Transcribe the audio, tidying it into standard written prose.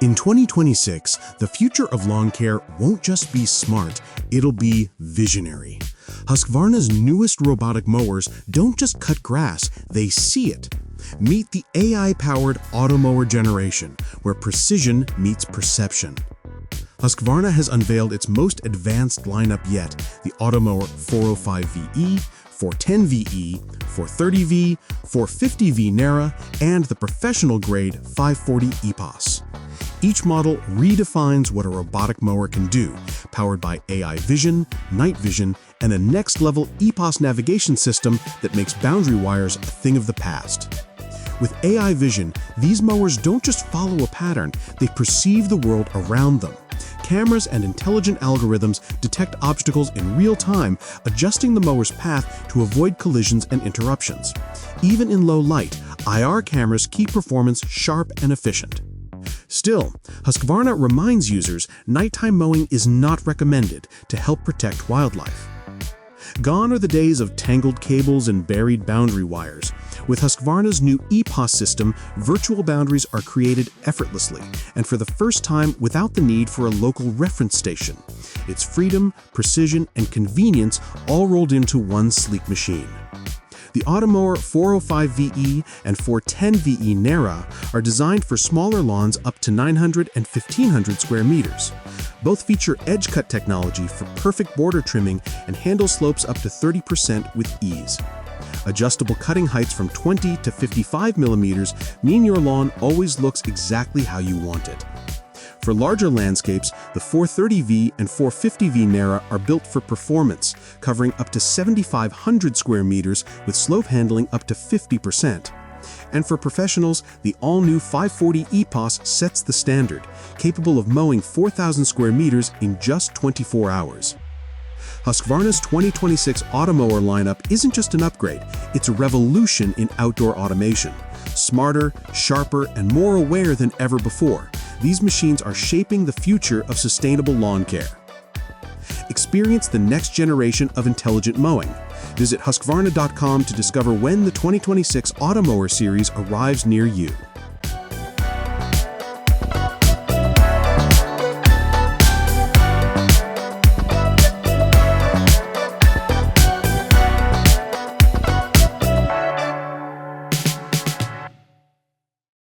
In 2026, the future of lawn care won't just be smart, it'll be visionary. Husqvarna's newest robotic mowers don't just cut grass, they see it. Meet the AI-powered Automower generation, where precision meets perception. Husqvarna has unveiled its most advanced lineup yet, the Automower 405VE, 410VE, 430V, 450V NERA, and the professional-grade 540 EPOS. Each model redefines what a robotic mower can do, powered by AI vision, night vision, and a next-level EPOS navigation system that makes boundary wires a thing of the past. With AI vision, these mowers don't just follow a pattern, they perceive the world around them. Cameras and intelligent algorithms detect obstacles in real time, adjusting the mower's path to avoid collisions and interruptions. Even in low light, IR cameras keep performance sharp and efficient. Still, Husqvarna reminds users nighttime mowing is not recommended to help protect wildlife. Gone are the days of tangled cables and buried boundary wires. With Husqvarna's new EPOS system, virtual boundaries are created effortlessly, and for the first time without the need for a local reference station. It's freedom, precision, and convenience all rolled into one sleek machine. The Automower 405VE and 410VE NERA are designed for smaller lawns up to 900 and 1,500 square meters. Both feature edge-cut technology for perfect border trimming and handle slopes up to 30% with ease. Adjustable cutting heights from 20 to 55 millimeters mean your lawn always looks exactly how you want it. For larger landscapes, the 430V and 450V NERA are built for performance, covering up to 7,500 square meters with slope handling up to 50%. And for professionals, the all-new 540 EPOS sets the standard, capable of mowing 4,000 square meters in just 24 hours. Husqvarna's 2026 Automower lineup isn't just an upgrade, it's a revolution in outdoor automation. Smarter, sharper, and more aware than ever before, these machines are shaping the future of sustainable lawn care. Experience the next generation of intelligent mowing. Visit Husqvarna.com to discover when the 2026 Automower series arrives near you.